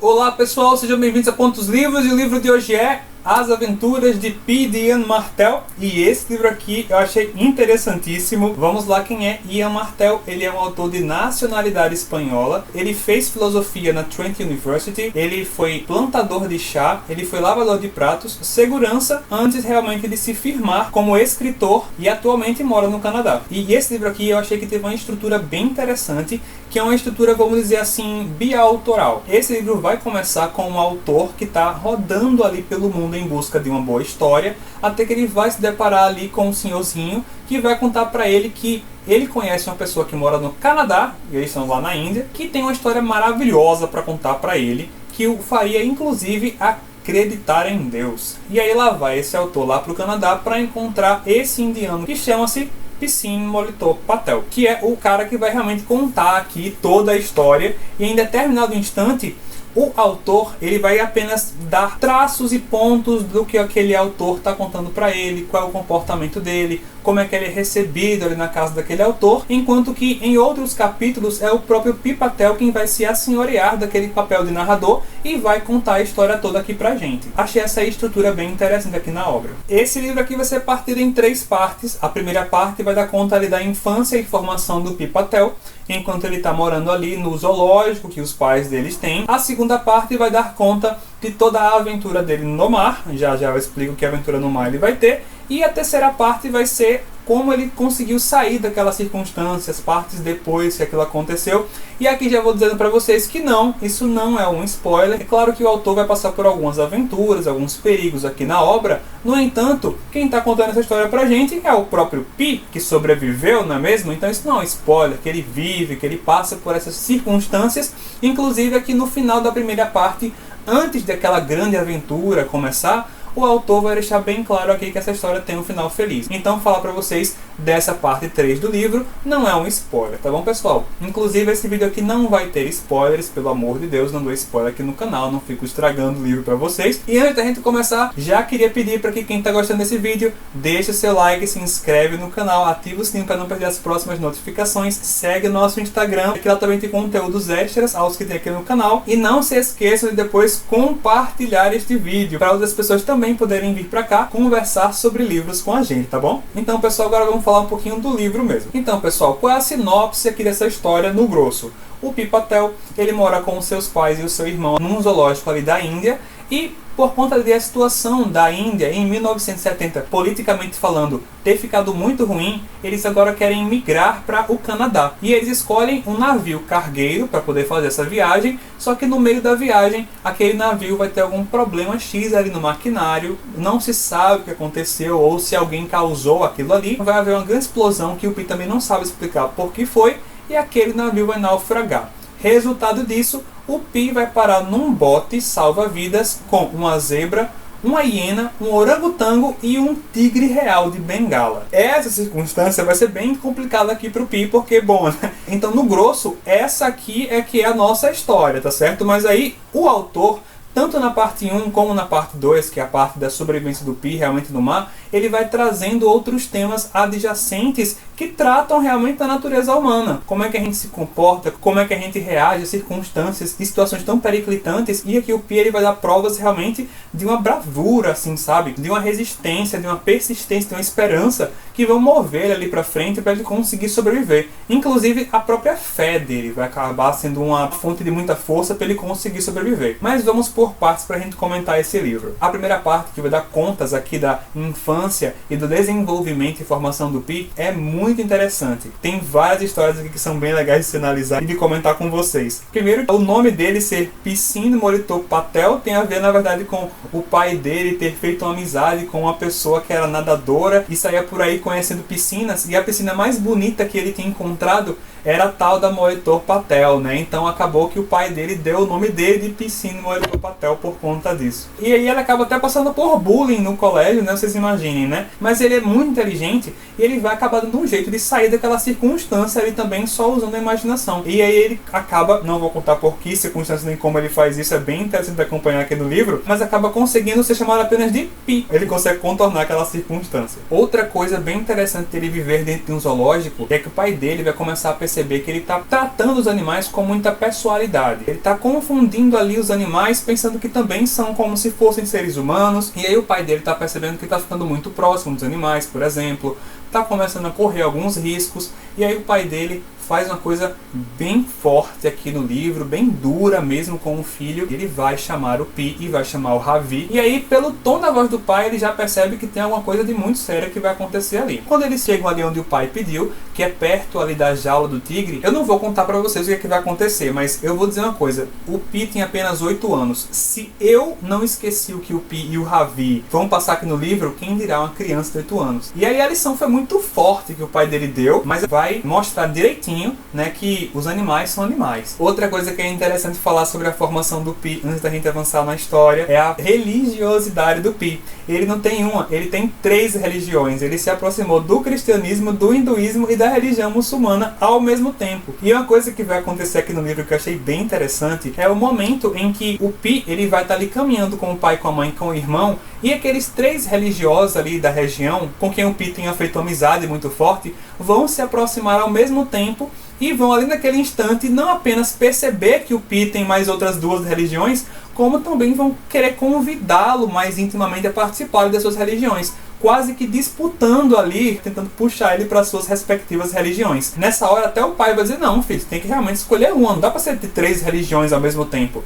Olá pessoal, sejam bem-vindos a Pontos Livros e o livro de hoje é As Aventuras de P. de Ian Martel. E esse livro aqui eu achei interessantíssimo. Vamos lá, quem é Ian Martel? Ele é um autor de nacionalidade espanhola. Ele fez filosofia na Trent University. Ele foi plantador de chá. Ele foi lavador de pratos, segurança, antes realmente de se firmar como escritor e atualmente mora no Canadá. E esse livro aqui eu achei que teve uma estrutura bem interessante, que é uma estrutura, vamos dizer assim, biautoral. Esse livro vai começar com um autor que está rodando ali pelo mundo em busca de uma boa história, até que ele vai se deparar ali com um senhorzinho que vai contar para ele que ele conhece uma pessoa que mora no Canadá, e eles estão lá na Índia, que tem uma história maravilhosa para contar para ele, que o faria inclusive acreditar em Deus. E aí lá vai esse autor lá para o Canadá para encontrar esse indiano que chama-se Piscine Molitor Patel, que é o cara que vai realmente contar aqui toda a história, e em determinado instante o autor ele vai apenas dar traços e pontos do que aquele autor está contando para ele, qual é o comportamento dele, como é que ele é recebido ali na casa daquele autor, enquanto que em outros capítulos é o próprio P. Patel quem vai se assenhorear daquele papel de narrador e vai contar a história toda aqui pra gente. Achei essa estrutura bem interessante aqui na obra. Esse livro aqui vai ser partido em 3 partes. A primeira parte vai dar conta ali da infância e formação do P. Patel, enquanto ele está morando ali no zoológico que os pais deles têm. A segunda parte vai dar conta de toda a aventura dele no mar. Já eu explico que aventura no mar ele vai ter. E a terceira parte vai ser como ele conseguiu sair daquelas circunstâncias, partes depois que aquilo aconteceu. E aqui já vou dizendo para vocês que não, isso não é um spoiler. É claro que o autor vai passar por algumas aventuras, alguns perigos aqui na obra. No entanto, quem está contando essa história pra gente é o próprio P, que sobreviveu, não é mesmo? Então isso não é um spoiler, que ele vive, que ele passa por essas circunstâncias. Inclusive aqui no final da primeira parte, antes daquela grande aventura começar, o autor vai deixar bem claro aqui que essa história tem um final feliz. Então, vou falar pra vocês dessa parte 3 do livro, não é um spoiler, tá bom, pessoal? Inclusive, esse vídeo aqui não vai ter spoilers, pelo amor de Deus, não dou spoiler aqui no canal, não fico estragando o livro pra vocês. E antes da gente começar, já queria pedir para que quem tá gostando desse vídeo, deixe o seu like, se inscreve no canal, ativa o sininho para não perder as próximas notificações, segue o nosso Instagram, que lá também tem conteúdos extras aos que tem aqui no canal. E não se esqueçam de depois compartilhar este vídeo, para outras pessoas também poderem vir para cá conversar sobre livros com a gente, tá bom? Então, pessoal, agora vamos falar um pouquinho do livro mesmo. Então, pessoal, qual é a sinopse aqui dessa história no grosso? O P. Patel, ele mora com os seus pais e o seu irmão num zoológico ali da Índia, e por conta da situação da Índia em 1970, politicamente falando, ter ficado muito ruim, eles agora querem migrar para o Canadá. E eles escolhem um navio cargueiro para poder fazer essa viagem, só que no meio da viagem, aquele navio vai ter algum problema X ali no maquinário, não se sabe o que aconteceu ou se alguém causou aquilo ali. Vai haver uma grande explosão que o P também não sabe explicar por que foi, e aquele navio vai naufragar. Resultado disso, o P vai parar num bote salva-vidas com uma zebra, uma hiena, um orangotango e um tigre real de Bengala. Essa circunstância vai ser bem complicada aqui para o P, porque, bom, né? Então, no grosso, essa aqui é que é a nossa história, tá certo? Mas aí, o autor, tanto na parte 1 como na parte 2, que é a parte da sobrevivência do P realmente no mar, ele vai trazendo outros temas adjacentes que tratam realmente da natureza humana. Como é que a gente se comporta, como é que a gente reage a circunstâncias e situações tão periclitantes. E aqui o P ele vai dar provas realmente de uma bravura, assim, sabe? De uma resistência, de uma persistência, de uma esperança que vão mover ele ali pra frente para ele conseguir sobreviver. Inclusive a própria fé dele vai acabar sendo uma fonte de muita força para ele conseguir sobreviver. Mas vamos por partes para a gente comentar esse livro. A primeira parte, que vai dar contas aqui da infância e do desenvolvimento e formação do P, é muito interessante. Tem várias histórias aqui que são bem legais de se analisar e de comentar com vocês. Primeiro, o nome dele ser Piscine Molitor Patel tem a ver, na verdade, com o pai dele ter feito uma amizade com uma pessoa que era nadadora e saía por aí conhecendo piscinas, e a piscina mais bonita que ele tinha encontrado era a tal da Molitor Patel, né? Então acabou que o pai dele deu o nome dele de Piscine Molitor Patel por conta disso. E aí ele acaba até passando por bullying no colégio, né? Vocês imaginem, né? Mas ele é muito inteligente e ele vai acabar dando um jeito de sair daquela circunstância ali também, só usando a imaginação. E aí ele acaba, não vou contar por que circunstância nem como ele faz isso, é bem interessante de acompanhar aqui no livro, mas acaba conseguindo ser chamado apenas de P. Ele consegue contornar aquela circunstância. Outra coisa bem interessante dele viver dentro de um zoológico é que o pai dele vai começar a perceber perceber que ele está tratando os animais com muita pessoalidade. Ele está confundindo ali os animais, pensando que também são como se fossem seres humanos. E aí o pai dele está percebendo que está ficando muito próximo dos animais, por exemplo. Está começando a correr alguns riscos. E aí o pai dele faz uma coisa bem forte aqui no livro, bem dura mesmo com o filho. Ele vai chamar o Pi e vai chamar o Ravi. E aí, pelo tom da voz do pai, ele já percebe que tem alguma coisa de muito séria que vai acontecer ali. Quando eles chegam ali onde o pai pediu, que é perto ali da jaula do tigre, eu não vou contar pra vocês o que é que vai acontecer, mas eu vou dizer uma coisa. O Pi tem apenas 8 anos. Se eu não esqueci o que o Pi e o Ravi vão passar aqui no livro, quem dirá uma criança de 8 anos? E aí a lição foi muito forte que o pai dele deu, mas vai mostrar direitinho, né, que os animais são animais. Outra coisa que é interessante falar sobre a formação do Pi, antes da gente avançar na história, é a religiosidade do Pi. Ele não tem uma, ele tem 3 religiões. Ele se aproximou do cristianismo, do hinduísmo e da religião muçulmana ao mesmo tempo. E uma coisa que vai acontecer aqui no livro que eu achei bem interessante é o momento em que o Pi ele vai estar ali caminhando com o pai, com a mãe, com o irmão, e aqueles 3 religiosos ali da região, com quem o Pi tenha feito amizade muito forte, vão se aproximar ao mesmo tempo e vão ali naquele instante não apenas perceber que o Pi tem mais outras 2 religiões, como também vão querer convidá-lo mais intimamente a participar das suas religiões, quase que disputando ali, tentando puxar ele para suas respectivas religiões. Nessa hora até o pai vai dizer, não filho, tem que realmente escolher uma, não dá para ser de 3 religiões ao mesmo tempo.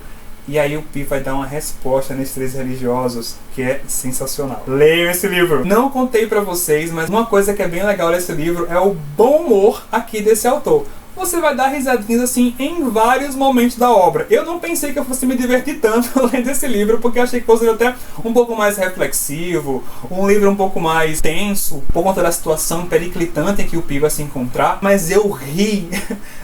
E aí o Pi vai dar uma resposta nesses 3 religiosos que é sensacional. Leiam esse livro. Não contei pra vocês, mas uma coisa que é bem legal nesse livro é o bom humor aqui desse autor. Você vai dar risadinhas assim em vários momentos da obra. Eu não pensei que eu fosse me divertir tanto lendo esse livro, porque eu achei que fosse até um pouco mais reflexivo, um livro um pouco mais tenso, por conta da situação periclitante em que o Pi vai se encontrar. Mas eu ri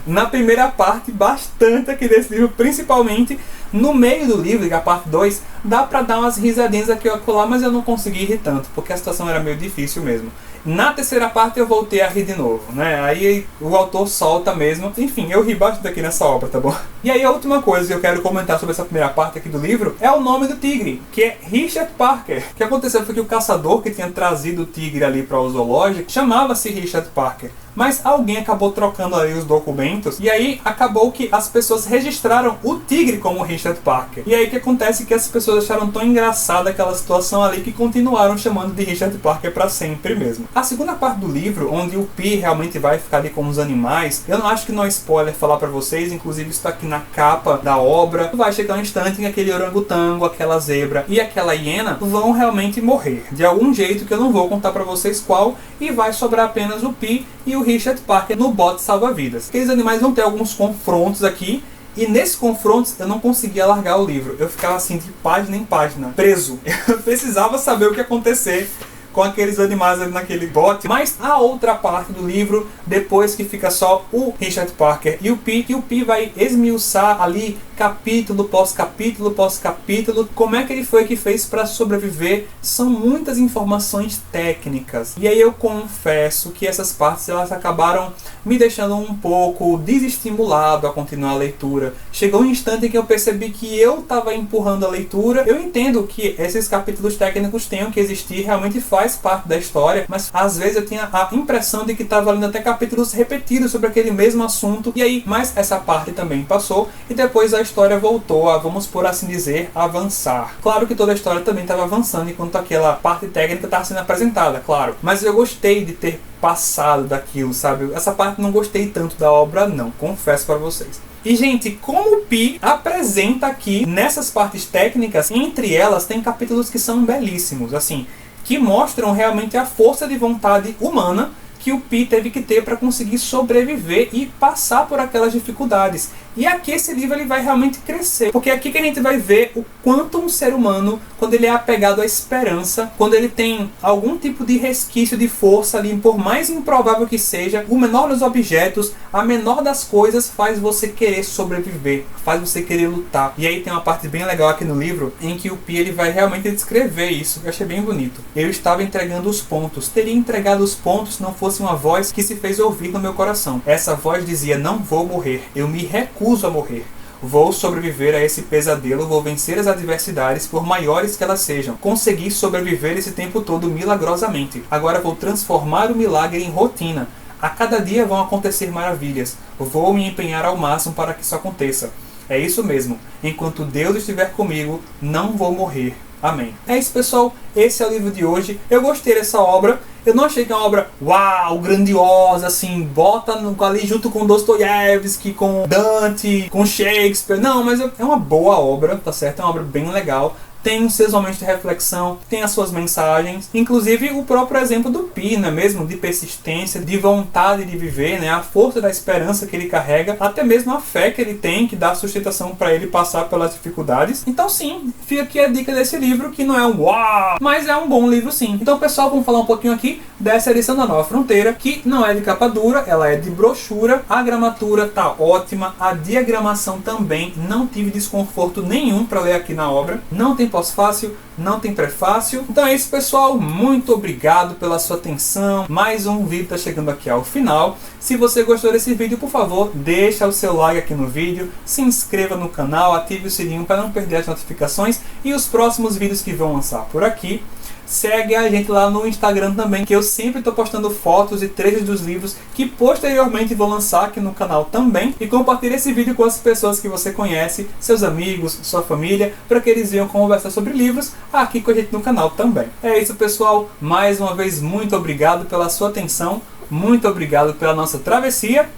na primeira parte bastante aqui desse livro, principalmente no meio do livro, que é a parte 2, dá pra dar umas risadinhas aqui e acolá, mas eu não consegui rir tanto, porque a situação era meio difícil mesmo. Na terceira parte eu voltei a rir de novo, né? Aí o autor solta mesmo. Enfim, eu ri bastante aqui nessa obra, tá bom? E aí a última coisa que eu quero comentar sobre essa primeira parte aqui do livro é o nome do tigre, que é Richard Parker. O que aconteceu foi que o caçador que tinha trazido o tigre ali para o zoológico chamava-se Richard Parker. Mas alguém acabou trocando ali os documentos e aí acabou que as pessoas registraram o tigre como Richard Parker. E aí o que acontece é que as pessoas acharam tão engraçada aquela situação ali que continuaram chamando de Richard Parker para sempre mesmo. A segunda parte do livro, onde o Pi realmente vai ficar ali com os animais, eu não acho que não é spoiler falar para vocês, inclusive isso tá aqui na capa da obra. Vai chegar um instante em que aquele orangotango, aquela zebra e aquela hiena vão realmente morrer. De algum jeito que eu não vou contar para vocês qual, e vai sobrar apenas o Pi e o Richard Parker no bote salva-vidas. Aqueles animais vão ter alguns confrontos aqui, e nesses confrontos eu não conseguia largar o livro. Eu ficava assim de página em página, preso. Eu precisava saber o que ia acontecer com aqueles animais ali naquele bote. Mas a outra parte do livro, depois que fica só o Richard Parker e o Pi vai esmiuçar ali capítulo pós capítulo pós capítulo, como é que ele foi que fez para sobreviver. São muitas informações técnicas. E aí eu confesso que essas partes elas acabaram me deixando um pouco desestimulado a continuar a leitura. Chegou um instante em que eu percebi que eu estava empurrando a leitura. Eu entendo que esses capítulos técnicos tenham que existir, realmente faz parte da história, mas às vezes eu tinha a impressão de que estava lendo até capítulos repetidos sobre aquele mesmo assunto. E aí, mas essa parte também passou e depois a história voltou a, vamos por assim dizer, avançar. Claro que toda a história também estava avançando enquanto aquela parte técnica estava sendo apresentada, claro. Mas eu gostei de ter passado daquilo, sabe? Essa parte não gostei tanto da obra não, confesso para vocês. E gente, como o Pi apresenta aqui nessas partes técnicas, entre elas tem capítulos que são belíssimos, assim, que mostram realmente a força de vontade humana que o Pi teve que ter para conseguir sobreviver e passar por aquelas dificuldades. E aqui esse livro ele vai realmente crescer, porque é aqui que a gente vai ver o quanto um ser humano, quando ele é apegado à esperança, quando ele tem algum tipo de resquício de força ali, por mais improvável que seja, o menor dos objetos, a menor das coisas faz você querer sobreviver, faz você querer lutar. E aí tem uma parte bem legal aqui no livro, em que o Pi ele vai realmente descrever isso, que eu achei bem bonito. Eu estava entregando os pontos, teria entregado os pontos se não fosse uma voz que se fez ouvir no meu coração. Essa voz dizia, não vou morrer, eu me recuso a morrer. Vou sobreviver a esse pesadelo, vou vencer as adversidades, por maiores que elas sejam. Consegui sobreviver esse tempo todo milagrosamente. Agora vou transformar o milagre em rotina. A cada dia vão acontecer maravilhas. Vou me empenhar ao máximo para que isso aconteça. É isso mesmo. Enquanto Deus estiver comigo, não vou morrer. Amém. É isso, pessoal. Esse é o livro de hoje. Eu gostei dessa obra. Eu não achei que é uma obra, uau, grandiosa, assim, bota ali junto com Dostoiévski, com Dante, com Shakespeare. Não, mas é uma boa obra, tá certo? É uma obra bem legal. Tem os seus momentos de reflexão, tem as suas mensagens, inclusive o próprio exemplo do Pi, não é mesmo? De persistência, de vontade de viver, né? A força da esperança que ele carrega, até mesmo a fé que ele tem, que dá sustentação para ele passar pelas dificuldades. Então sim, fica aqui a dica desse livro, que não é um uau, mas é um bom livro sim. Então pessoal, vamos falar um pouquinho aqui dessa edição da Nova Fronteira, que não é de capa dura, ela é de brochura, a gramatura tá ótima, a diagramação também, não tive desconforto nenhum para ler aqui na obra, não tem pós-fácil, não tem prefácio. Então é isso, pessoal, muito obrigado pela sua atenção, mais um vídeo está chegando aqui ao final. Se você gostou desse vídeo, por favor, deixa o seu like aqui no vídeo, se inscreva no canal, ative o sininho para não perder as notificações e os próximos vídeos que vão lançar por aqui. Segue a gente lá no Instagram também, que eu sempre estou postando fotos e trechos dos livros que posteriormente vou lançar aqui no canal também. E compartilhe esse vídeo com as pessoas que você conhece, seus amigos, sua família, para que eles venham conversar sobre livros aqui com a gente no canal também. É isso, pessoal. Mais uma vez, muito obrigado pela sua atenção, muito obrigado pela nossa travessia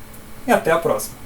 e até a próxima.